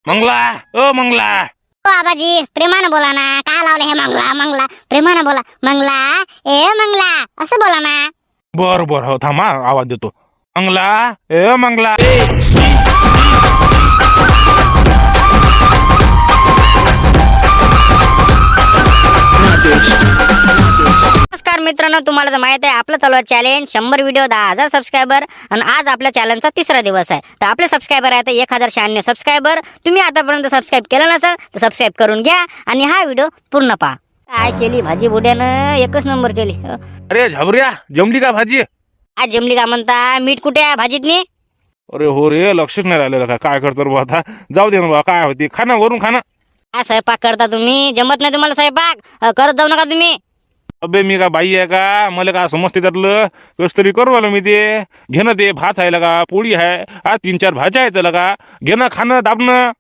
मंगला ओ मंगला. हो आबाजी प्रेमानं बोला ना. काय लावलं हे मंगला मंगला प्रेमानं बोला. मंगला ए मंगला असं बोला ना. बर बर हो थांबा आवाज देतो. मंगला ए मंगला. नमस्कार मित्रांनो, तुम्हाला तर माहित आहे आपलं चालू आहे चॅलेंज 100 व्हिडिओ 10,000 सबस्क्रायबर. आणि आज आपल्या चॅलेंजचा तिसरा दिवस आहे. तर आपले सबस्क्रायबर आहे 1096 सबस्क्रायबर. तुम्ही आतापर्यंत सबस्क्राईब केलं नसेल तर सबस्क्राईब करून घ्या आणि हा व्हिडिओ पूर्ण पहा. काय केली भाजी बुड्यानं, एकच नंबर केली. अरे झाबऱ्या जमली का भाजी? आज जमली का म्हणता? मीठ कुठे आहे भाजीतनी? अरे हो रे लक्षच नाही राहिलेलं का. काय करतो रे बा आता. जाऊ दे ना बा काय होती खाना वरून खाना. काय स्वयंपाक करता तुम्ही? जमत नाही तुम्हाला स्वयंपाक? करत जाऊ नका तुम्ही. अबे मी का बाई आहे का? मला काय समजते त्यातलं. कस तरी करू आलो मी ते. घेणं ते भात आहे लगा, पोळी आहे, 3-4 भाज्या आहेत लगा. घेणं खाणं दाबणं.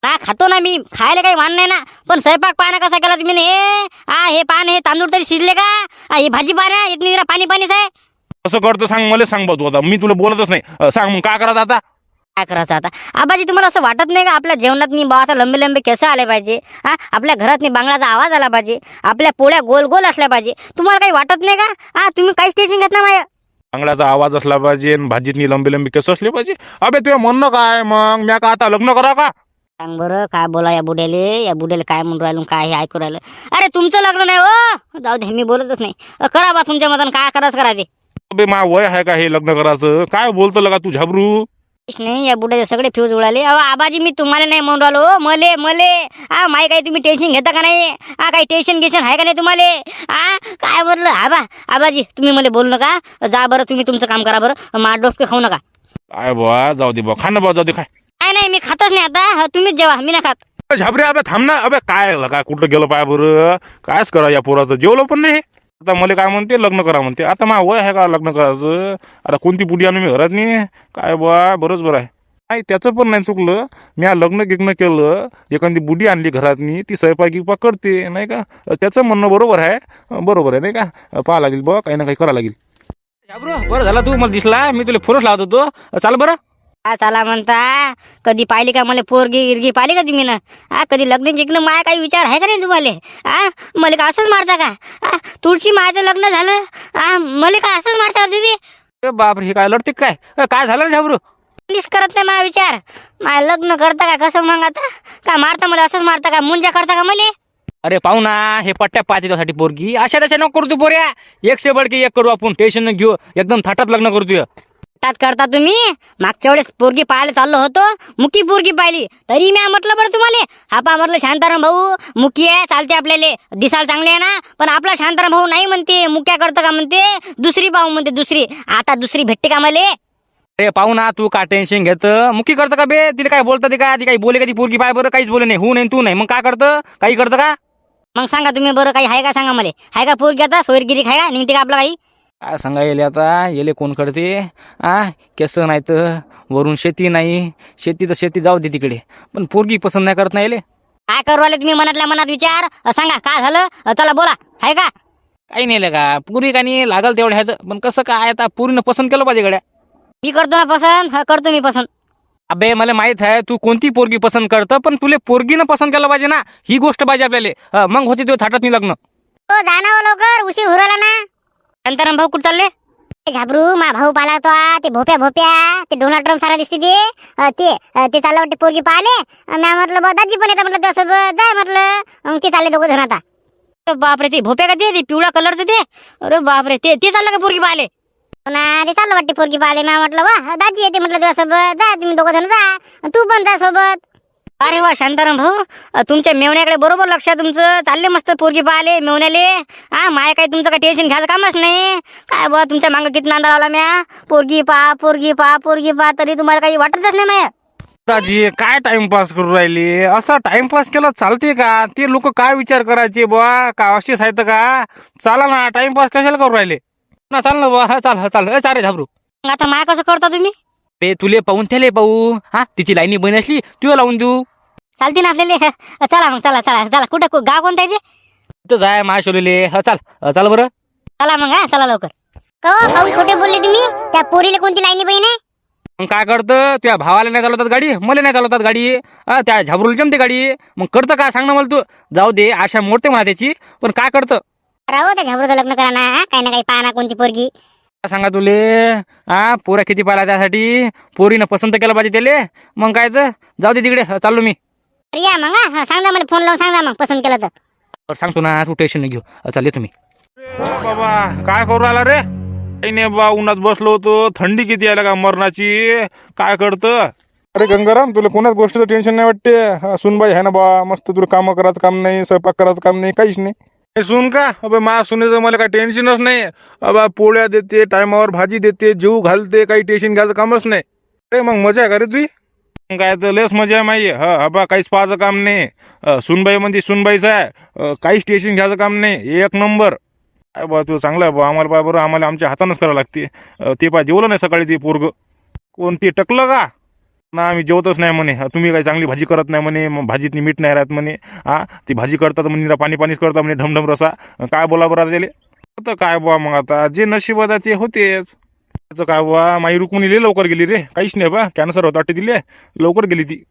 ना खातो ना मी, खायला काही मान नाही ना. पण स्वयंपाक पाहणं कसा केला तुम्ही? हे पान हे तांदूळ तरी शिजले का? ही भाजी पाहण्या इतनी जरा पाणी पाणीच आहे. कसं करतो सांग मला. सांग बा तू आता. मी तुला बोलतच नाही. सांग मग काय करायचं आता. काय करायचं आता? आबाजी तुम्हाला असं वाटत नाही का आपल्या जेवणात बावाचा लंबे लंबे केस आले पाहिजे? आपल्या घरात बांगड्याचा आवाज आला पाहिजे, आपल्या पोळ्या गोल गोल असल्या पाहिजे. तुम्हाला काही वाटत नाही का? तुम्ही काहीच टेन्शन घेत ना माझ्या. चांगल्याचा आवाज असला पाहिजे, भाजीतनी लंबी लंबी केस असले पाहिजे. अबे तुझं म्हणणं काय मग? मी का आता लग्न करा का? सांग बरं काय बोला या बुड्याले काय म्हणून राहिलो, काय हे ऐकू राहिलं? अरे तुमचं लग्न नाही हो, जाऊ दे मी बोलतच नाही. करा बा तुमच्या मतानं काय करायचं करा ते. अबे मा वय आहे का हे लग्न करायचं? काय बोलतो लगा तू झाबरू? नाही या बुड्याचे सगळे फ्यूज उडाले. अहो आबाजी मी तुम्हाला नाही म्हणून राहिलो. मले मले माही काही तुम्ही टेन्शन घेता का नाही? काही टेन्शन घेशन आहे का नाही तुम्हाला? काय म्हटलं आबाजी तुम्ही मला बोलू नका. जा बरं तुम्ही तुमचं काम करा बरं. मा डोसके खाऊ नका. काय बा जाऊ दे बा. खाणं बा जाऊ दे काय. काय नाही मी खातच नाही आता. तुम्हीच जेवा, मी नाही खात. झाबरे अबे थांब ना. अबे काय काय कुठं गेलो पाय बरं? कायच करा या पोराचं. जेवलं पण नाही. आता मला काय म्हणते लग्न करा म्हणते. आता मा वय आहे का लग्न करायचं? आता कोणती पुडी आणू मी घरात नाही? काय बा बरंच बरं आहे. नाही त्याचं पण नाही चुकलं. मी लग्न गिग्न केलं, एखादी बुडी आणली घरातनी, ती स्वयंपाक गिपाक करते नाही का. त्याचं म्हणणं बरोबर आहे. बरोबर आहे नाही का. पाहा लागेल बा काही ना काही करा लागेल. बरं झाला तू मला दिसला. मी तुला फोनच लावत होतो. चाल बरं. चला म्हणता. कधी पाहिली का मला पोरगी गिरगी पाहिली का तुम्ही ना? कधी लग्न गिग्न माया काही विचार आहे का नाही तुम्हाला? मला का असंच मारता का? तुळशी मायाचं लग्न झालं, मला का असंच मारता का तुम्ही? बापरे हे काय लढते काय? काय झालं झाबरू? प्लीज करत नाही माझा विचार. माय लग्न करता का कसं मग आता? काय मारता मला? असंच मारता का? मुंजा करता का मला? अरे पाहू ना हे पट्ट्या पाहते त्यासाठी पोरगी. अशा तशा नको करू तू पोऱ्या. एक से बडके एक करू आपण. टेन्शन न घेऊ. एकदम थाटात लग्न करू तू. तात करता तुम्ही. मागच्या वेळेस पोरगी पाहायला चाललो होतो, मुकी पोरगी पाहिली तरी मी म्हटलं बरं तुम्हाला. हापा म्हटलं शांताराम भाऊ मुकी आहे, चालते आपल्याला, दिसायला चांगले आहे ना. पण आपला शांताराम भाऊ नाही म्हणते, मुक्या करतं का म्हणते, दुसरी पाहू म्हणते दुसरी. आता दुसरी भेटते का मला? अरे पाहू ना तू का टेन्शन घेत? मुकी करतं का बे? तिला काय बोलतं ते का? ती काही बोले का ती पोरगी पाय बरं? काहीच बोले नाही. हो नाही तू नाही मग काय करतं? काही करतं का? मग सांगा तुम्ही बरं, काही आहे का सांगा मला. आहे का पोरगी आता सोयरगिरी आहे का? निघते का आपला काही? काय सांगा येले आता. येले कोण करते? केस नाही तर वरून शेती नाही. शेती तर शेती जाऊ दे तिकडे, पण पोरगी पसंत नाही करत नाही येले. काय करू आले तुम्ही मनातल्या मनात विचार? सांगा काय झालं? चला बोला. आहे का काही नाही का पुरी का नाही लागल तेवढे आहेत. पण कसं काय आता पूर्ण पसंत केलं पाहिजे गड्या. मी करतो ना पसंत. करतो मी पसंत. अबे मला माहित आहे तू कोणती पोरगी पसंत करतं, पण तुले पोरगीनं पसंत केलं पाहिजे ना. ही गोष्ट पाहिजे आपल्याला. मग होते तो थाटात नाही लग्न. हो जाना लवकर, उशीर होऊ राहिला ना. शांताराम भाऊ कुठं चालले? झाबरू मा भाऊ पाला तो ते भोप्या ते डोनाल्ड ट्रम्प सारा दिसते ते चाललं वाटते पोरगी पाहिले. मी म्हटलं बा दाजी पण येतं म्हटलं त्यासोबत जाय म्हटलं. मग ते चालले दोघं जण आता. अरे बापरे ते भोप्या का ते पिवळा कलरचं ते? अरे बापरे ते चाललं का पोरगी पाहिले? ना ते चाललं वाटते पोरगी पाहिले. मी म्हटलं वा दाजी येते म्हटलं त्यासोबत जा, तुम्ही दोघं जण जा, तू पण जा सोबत. अरे वा शांताराम भाऊ, तुमच्या मेवण्याकडे बरोबर लक्ष आहे तुमचं. चालले मस्त पोरगी पाहिले मेवण्याले. माया काही तुमचं काही टेन्शन घ्यायचं कामच नाही. काय बा तुमच्या मागं किती नांदा लावला म्या. पोरगी पा पोरगी पा पोरगी पा, तरी तुम्हाला काही वाटतच नाही माया. दाजी काय टाइमपास करू राहिले? असा टाइमपास केला चालते का? ते लोक काय विचार करायचे बुवा? का असेच आहेत का? चाला ना, टाइमपास कशाला करू राहिले ना? चाल ना बुवा. चाल चाल. चाल रे झाबरू. मग आता माया कसं करता तुम्ही? ते तुले पाहून त्याले पाहू. तिची लाईनी बहीण असली तू लावून देऊ. चालते ना आपल्याला. चला मग चला चला चला. कुठं गाव कोणतं आहे ते? तिथं जाय महाशोलेले. चाल बरं. चला मग चला लवकर. हो भाऊ खोटे बोलले तुम्ही. त्या पोरीला कोणती लाईनी बहीण आहे? मग काय करतं त्या भावाला नाही चालवतात गाडी, मला नाही चालवतात गाडी, त्या झाबरूला जमते गाडी. मग करतं काय सांग ना मला तू. जाऊ दे, आशा मोडते म्हणा त्याची, पण काय करतं राहू त्या झाबरूचं लग्न करा ना, काही ना काही पाहा ना कोणती पोरगी. काय सांगा तुले. पोऱ्या किती पाहिला त्यासाठी, पोरीनं पसंत केलं पाहिजे त्याले. मग काय तर जाऊ दे तिकडे, चाललो मी. अरे या मग सांगा मला फोन लावून सांगा मग पसंत केलं तर. सांगतो ना, तू टेन्शन नाही घेऊ. चालले तुम्ही. बाबा काय करू राहिला रे. काही नाही बा, उन्हात बसलो होतो, थंडी किती आल्या का मरणाची. काय करतं. अरे गंगाराम, तुला कोणाच गोष्टीचं टेन्शन नाही वाटते. सुनबाई आहे ना बा, मस्त तुला कामं करायचं काम नाही, स्वयंपाक करायचं काम नाही, काहीच नाही. हे सुन का अबे, मा सुनेचं मला काय टेन्शनच नाही. अबा पोळ्या देते, टायमावर भाजी देते, जीव घालते, काही टेन्शन घ्यायचं कामच नाही. अरे मग मजा आहे का रे तुझी. काय तर लेस मजा आहे माहिती. अबा काहीच पाहायचं काम नाही. सुनबाई म्हणजे सुनबाईच आहे, काहीच टेन्शन घ्यायचं काम नाही, एक नंबर. काय बा तू चांगला आहे बा. आम्हाला पाय बरं, आम्हाला आमच्या हातानंच करावं लागते. ते पाय जेवलं नाही सकाळी ते पोरग. कोणती टकलं का ना, आम्ही जेवतच नाही म्हणे. तुम्ही काही चांगली भाजी करत नाही म्हणे, मग भाजीतनी मीठ नाही राहत म्हणे. ती भाजी करतात म्हणे, पाणी पाणीच करतात म्हणे, ढमढम रसा. काय बोला बरं त्याले. तर काय बुवा, मग आता जे नशिबात आहे ते होतेच. त्याचं काय बुवा, माई रुक्मिणी लय लवकर गेली रे. काहीच नाही बा, कॅन्सर होता दिले, लवकर गेली ती.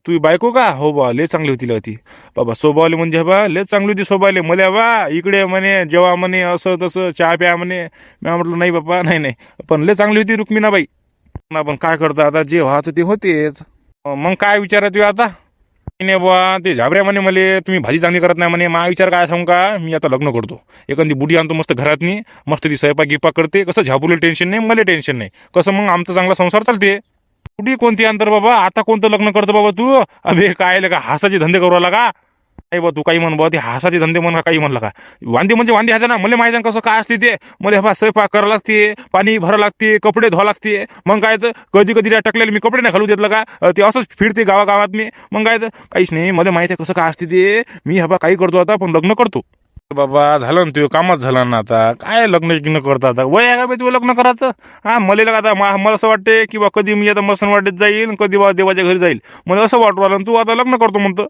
तुझी बायको का हो बा, लय चांगली होती होती बाबा. सोबावली म्हणजे बा लय चांगली होती सोबावली. मला बा इकडे म्हणे जेव्हा म्हणे असं तसं चहा प्या म्हणे. मी म्हटलं नाही बाबा, नाही, पण लय चांगली होती रुक्मिणाबाई ना. पण काय करता आता, जे व्हायचं ते होतेच. मग काय विचारायचं आता. नाही बुवा, ते झाबऱ्या म्हणे मले, तुम्ही भाजी चांगली करत नाही म्हणे. मा विचार काय सांगू का, मी आता लग्न करतो, एखादी बुडी आणतो मस्त घरातनी, मस्त ती स्वयंपाक गिपाक करते. कसं झाबुले टेन्शन नाही, मला टेन्शन नाही. कसं मग आमचा चांगला संसार चालते. बुडी कोणती अंतर बाबा. आता कोणतं लग्न करतो बाबा तू. अबे काय का हासाचे धंदे करू आला का. नाही बा तू काही म्हण बा, ते हासाचे धंदे म्हण काही म्हणलं का. वांदे म्हणजे वांदे आहे ना, मला माहिती आहे कसं काय असते ते. मला बा स्वयंपाक करावं लागते, पाणी भरावं लागते, कपडे धुवा लागते. मग काय तर कधी कधी टाकलेले मी कपडे नाही घालू देतलं का, ते असंच फिरते गावागावात मी. मग काय तर काहीच नाही, मला माहिती आहे कसं काय असते ते. मी हबा काही करतो आता, पण लग्न करतो बाबा. झालं ना तुझं कामच झालं ना. आता काय लग्न करता, आता वय आहे का बे तुझं लग्न करायचं. मला आता मला असं वाटते की बा कधी मी आता मसन वाटेत जाईल, कधी बा देवाच्या घरी जाईल. मला असं वाटू आलं, तू आता लग्न करतो म्हणतं.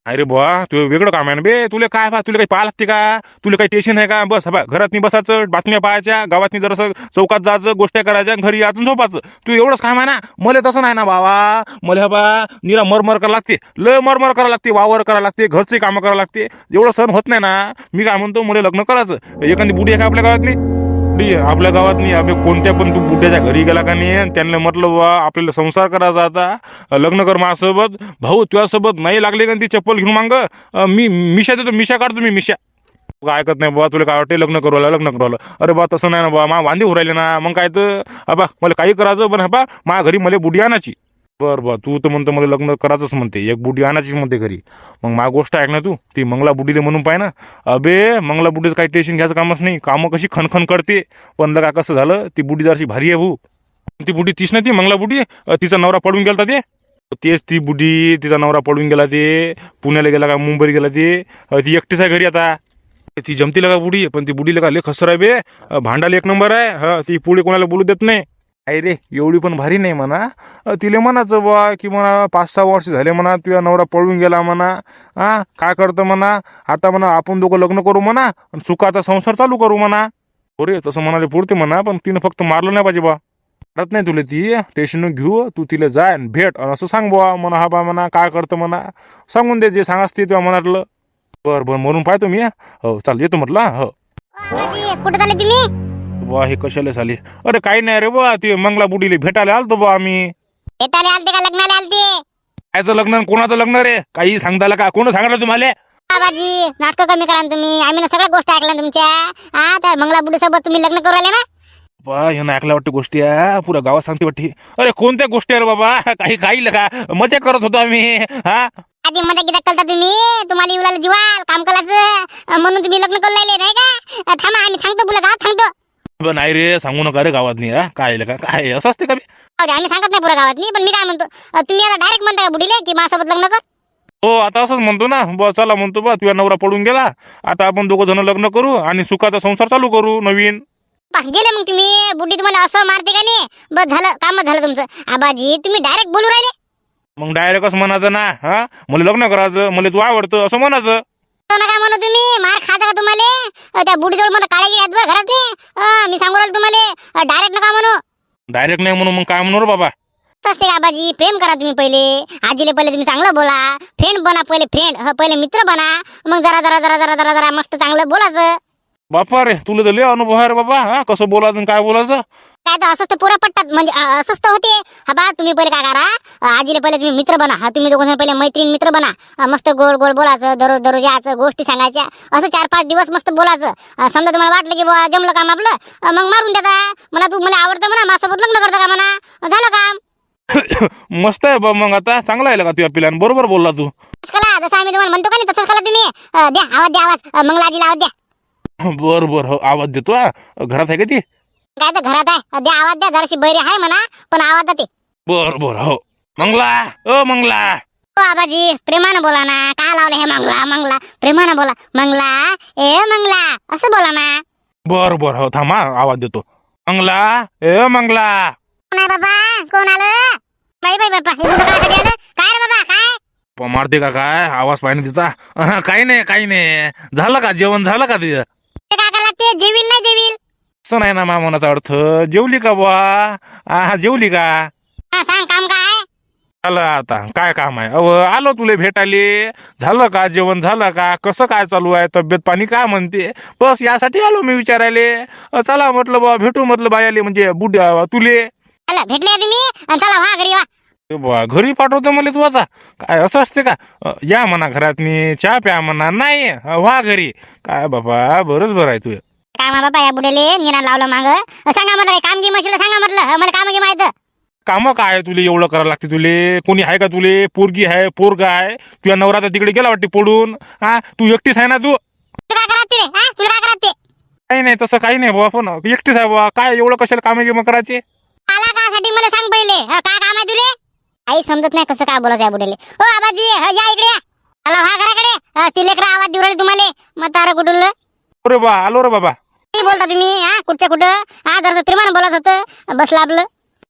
अरे बुवा तू वेगळं काम आहे ना बे. तुला काय बा, तुला काही पाहा लागते का, तुला काही टेन्शन आहे का. बस बा घरात बसायचं, बातम्या पाहायच्या, गावातनी जरासं चौकात जायचं, गोष्टी करायच्या, घरी यातून झोपायचं. तू एवढंच काम आहे ना. मला तसं नाही ना बाबा. मला बा निरा मरमर करावं लागते, लय मरमर करावं लागते, वावर करावं लागते, घरचे कामं करावं लागते. एवढं सण होत नाही ना. मी काय म्हणतो, मला लग्न करायचं. एखादी बुडी आहे का आपल्या गावात नाही. आपल्या गावात नाही अबे, कोणत्या पण तू बुड्याच्या घरी गेला का नाही, त्यांना म्हटलं बा आपल्याला संसार करायचा, आता लग्न कर माझ्यासोबत. भाऊ तुझ्यासोबत नाही लागले का ती चप्पल घेऊन मांग, मी मिशा देतो, मिशा काढतो मी मिशा. ऐकत नाही बाबा, तुला काय वाटते लग्न करू आलं. अरे बा तसं नाही ना बा, मा वांदी उरायले ना. मग काय तर अबा मला काही करायचं, पण बा माझ्या घरी मला बुडी आणायची. बरं बा तू तर म्हणतो मला लग्न करायचंच म्हणते, एक बुडी आणायचीच म्हणते घरी. मग माझी गोष्ट ऐक ना तू, ती मंगला बुडीले म्हणून पाय ना. अबे मंगला बुडीचं काही टेन्शन घ्यायचं कामच नाही. कामं कशी खणखण करते, पण लगा कसं झालं, ती बुडी जराशी भारी आहे भाऊ. ती बुडी तीच ना, ती मंगला बुडी. तिचा नवरा पडून गेला ते. तेच ती बुडी, तिचा नवरा पडून गेला ते. पुण्याला गेला का मुंबईला गेला ते. ती एकटीच आहे घरी आता. ती जमती लगा बुडी, पण ती बुडी लगा लय खसर आहे बे. भांडाला एक नंबर आहे. ती पुढे कोणाला बोलू देत नाही. आई रे एवढी पण भारी नाही म्हणा. तिले म्हणायचं बा की म्हणा 5-6 वर्ष झाले म्हणा, तुझा नवरा पळून गेला म्हणा. काय करतं म्हणा आता, म्हणा आपण दोघं लग्न करू म्हणा, सुखाचा संसार चालू करू म्हणा. हो रे तसं म्हणाले पुरते म्हणा, पण तिनं फक्त मारलं नाही पाहिजे बा. मारत नाही तुला ती. टेन्शन घेऊ, तू तिला जाय भेट असं सांग बा म्हणा. हा बा म्हणा काय करतं म्हणा, सांगून दे जे सांगाच ते तेव्हा मनातलं. बरं म्हणून पाहतो मी. हो चाल येतो म्हटलं. हो कुठे चालले तुम्ही. बा हे कशाला झाले. अरे काही नाही रे बा, ते मंगला बुडीले भेटायला आलतो बा आम्ही. भेटायला आलते का लग्नाला आलते. कायचं लग्न, कोणाचं लग्न रे, काही सांगताला का, कोण सांगितलं तुम्हाला. बाबाजी नाटक कमी करा ना तुम्ही. आम्ही ना सगळ्या गोष्टी ऐकल्या तुमच्या. त्या मंगला बुडी सोबत तुम्ही लग्न करू आले ना. बा हे ना ऐकल्या वाटते गोष्टी आहे, पुऱ्या गावात सांगते वाटते. अरे कोणत्या गोष्टी आहे रे बाबा, काही लगा मजा करत होतो आम्ही. आधी मध्ये किती करता तुम्ही, तुम्हाला येऊ जीवाल काम करायचं म्हणून तुम्ही लग्न करू लागले नाही का. थांबा आम्ही सांगतो, पुढे गावात सांगतो. नाही रे सांगू नका रे गावात नाही. काय लगा काय असं असते का. आम्ही सांगत नाही पुऱ्या गावात नाही, पण मी काय म्हणतो, तुम्ही आता डायरेक्ट म्हणता का बुडीले की माझ्यासोबत लग्न कर. हो आता असंच म्हणतो ना. बा चला म्हणतो बा, तुझा नवरा पडून गेला, आता आपण दोघं जण लग्न करू आणि सुखाचा संसार चालू करू नवीन. गेले मग तुम्ही. बुड्डी तुम्हाला असं मारते का नाही. बस झालं कामच झालं तुमचं. आबाजी तुम्ही डायरेक्ट बोलू राहिले. मग डायरेक्ट असं म्हणायचं ना. मला लग्न करायचं, मला तू आवडतं असं म्हणायचं. नका म्हणू तुम्ही, मार खायचा का तुम्हाला. त्या बुडीजवळ मला काळजी आहेत बरं घरात नाही. मी सांगू राहिलो तुम्हाला, डायरेक्ट नका म्हणू. डायरेक्ट नाही म्हणून मग काय म्हणू रे बाबा. असते का आबाजी? प्रेम करा तुम्ही पहिले, आजीले पहिले तुम्ही चांगलं बोला, फ्रेंड बना पहिले, फ्रेंड पहिले मित्र बना, मग जरा जरा जरा जरा जरा जरा मस्त चांगलं बोलायचं. बापा रे, तुला तर लय अनुभव आहे रे बाबा. हा, कसं बोलायचं आणि काय बोलायचं. काय तर असंच तर पुरा पटतात, म्हणजे असंच तर होते. हा बा तुम्ही पहिले काय करा, आजीले पहिले तुम्ही मित्र बना. तुम्ही दोघं पहिले मैत्रीण मित्र बना. मस्त गोड गोड बोलायचं, दररोज दररोज यायचं, गोष्टी सांगायच्या, असं 4-5 दिवस मस्त बोलायचं. समजा तुम्हाला वाटलं की बुवा जमलं काम आपलं, मग मारून देता. मला तू मला आवडतं म्हणा, माझ्यासोबत लग्न करता का म्हणा, झालं काम. मस्त आहे बा. मग आता चांगला आहे का तुझ्या पिल्यानं, बरोबर बोलला तू. कला जसं आम्ही तुम्हाला म्हणतो का नाही तसंच कला तुम्ही. द्या आवाज, द्या आवाज, मंगला आजीला आवाज द्या. बर बर, हो आवाज देतो. घरात आहे का ती? काय तर घरात आहे, द्या आवाज द्या. जराशी बैरी आहे म्हणा, पण आवाज देते. बर बर, हो. मंगला, ओ मंगला. हो आबाजी, प्रेमानं बोला ना. काय लावलं हे मंगला मंगला, प्रेमानं बोला. मंगला, ए मंगला, असं बोला ना. बर बर, हो थांबा, आवाज देतो. मंगला, ए मंगला. कोण आहे बाबा? कोण आलं? बाई बाई बाबा, हे कुठं काय आलं? काय रे बाबा, काय? मारते का काय? आवाज पाहिजे तिचा. काही नाही काही नाही. झालं का जेवण, झालं का तुझं? ते काय करायला लागते? जेवील नाही जेवील? असं नाही ना मामनाचा अर्थ. जेवली का बुवा? जेवली का? हा सांग, काम काय? झालं आता. काय काम आहे? अव आलो तुले भेटायले. झालं का जेवण, झालं का? कसं काय चालू आहे? तब्येत पाणी काय म्हणते? बस यासाठी आलो मी विचारायले. चला म्हटलं बा, भेटू म्हटलं बायाले, म्हणजे बुड्या तुले. आला भेटले का तुम्ही? आणि चला वा घरी वा. ए बुवा, घरी पाठवतो मला तू आता? काय असं असते का? या म्हणा घरातनी, चहा प्या म्हणा. नाही, वा घरी. काय बाबा, बरंच बरं आहे तुझं. काय मा बाबा, या बुड्याले निरा लावलं माग. सांगा म्हटलं, काम घे मशीला सांगा म्हटलं, मला काम घे माहित. काम काय तुले एवढं करायला लागते तुले? कोणी आहे का तुले? पोरगी आहे, पोरगा आहे? तुझ्या नवरा तर तिकडे गेला वाटते पडून. हा, तू एकटीच आहे ना तू? तू काय करत रे? हा, तुला काय करत ते? काही नाही तसं, काही नाही बाबा. पण एकटीच आहे बाबा. काय एवढं कशाला कामे गिम करायचे? आला कासाठी मला सांग पहिले. काय काम आहे तुले? आई समजत नाही कसं काय बोलायचं आहे बुड्याले. हो आबाजी, या इकडे या. आला वा घराकडे. ती लेकरं आवाज देऊ राहिले तुम्हाला. म्हातारं कुठलं? अरे बा, आलो रे बाबा. काय बोलता तुम्ही? हा, कुठच्या कुठं? हा, जरा प्रेमानं बोलत होतं, बसलं आपलं.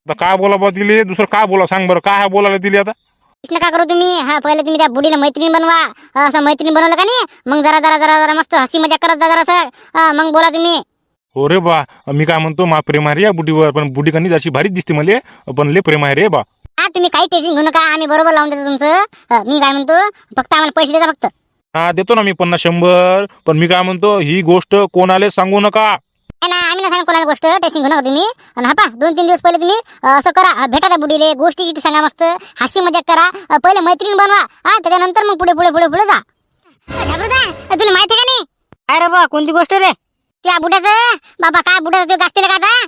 आता काय बोला बा तिले? दुसरं काय बोला सांग बरं. काय बोलायला तिले आता? नका करू तुम्ही. हा, पहिले तुम्ही त्या बुडीला मैत्रीण बनवा. असं मैत्रीण बनवलं का नाही, मग जरा जरा जरा जरा मस्त हसी मजा करत जा जरा. मग बोला तुम्ही. हो रे बा, मी काय म्हणतो, मा प्रेम आहे रे या बुडीवर. पण बुडी कनी जशी भारीच दिसते मला, पण लय प्रेम आहे रे बा. हा, तुम्ही काही टेन्शन घेऊ नका, आम्ही बरोबर लावून देतो तुमचं. मी काय म्हणतो, फक्त आम्हाला पैसे देता फक्त. हा, देतो ना मी 50-100. पण मी काय म्हणतो, ही गोष्ट कोणाला सांगू नका. नाही आम्ही नाही सांगा कोणाला गोष्ट, टेन्शन घेऊ नका तुम्ही. आणि हा पा 2-3 दिवस पहिले तुम्ही असं करा, भेटा त्या बुडीले, गोष्टी गिष्टी सांगा, मस्त हाशी मजाक करा. पहिले मैत्रीण बनवा. हा, त्याच्यानंतर मग पुढे पुढे पुढे पुढे जा. तुला माहिती का नाही? काय रे बा, कोणती गोष्ट रे? त्या बुड्याचं बाबा, काय बुड्याचं तू गाजतेला का आता?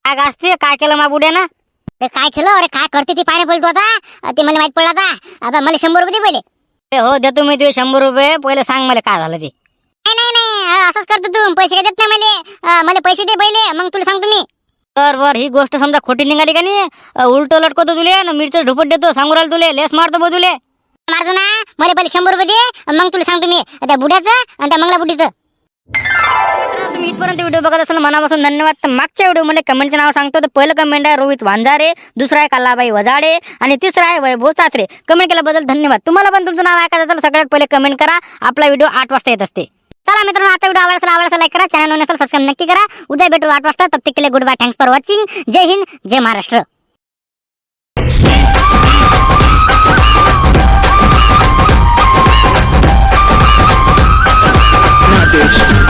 काय गाजते? काय केलं मा बुड्यानं? अरे काय केलं? अरे काय करते ती पाहिजे पहिले तू आता? ते मला माहित पडलं आता. आता मला 100 रुपये दे पहिले. हो देतो मी तुझे 100 रुपये. पहिले सांग मला काय झालं ते. नाही, असंच करतो तू. पैसे काय देत नाही मला. मला पैसे दे पहिले, मग तुला सांगतो मी. बर ही गोष्ट समजा खोटी निघाली का नाही, उलट लटकवतो तुले ना, मिरचं ढोपट देतो. सांगू राहिलो तुले, लेस मारतो बा तुले. मारतो ना. मला पहिले 100 रुपये दे, मग तुला सांगतो मी त्या बुड्याचं आणि त्या मंगला बुडीचं. तुम्ही इथपर्यंत व्हिडिओ बघत असाल, मनापासून धन्यवाद. तर मागच्या व्हिडिओमध्ये कमेंटचे नाव सांगतो. तर पहिलं कमेंट आहे रोहित वांजारे, दुसरा आहे कल्लाबाई वजाडे आणि तिसरा आहे वैभव चाचरे. कमेंट केल्याबद्दल धन्यवाद. तुम्हाला पण तुमचं नाव ऐकायचं असेल, सगळ्यात पहिले कमेंट करा. आपला व्हिडिओ 8 वाजता येत असते. चला मित्रांनो, आजचा व्हिडिओ आवडला लाईक करा, चॅनल नसेल सबस्क्राईब नक्की करा. उद्या भेटू 8 वाजता. तब तक के लिए good bye, thanks for watching. जय हिंद, जय महाराष्ट्र. Bitch.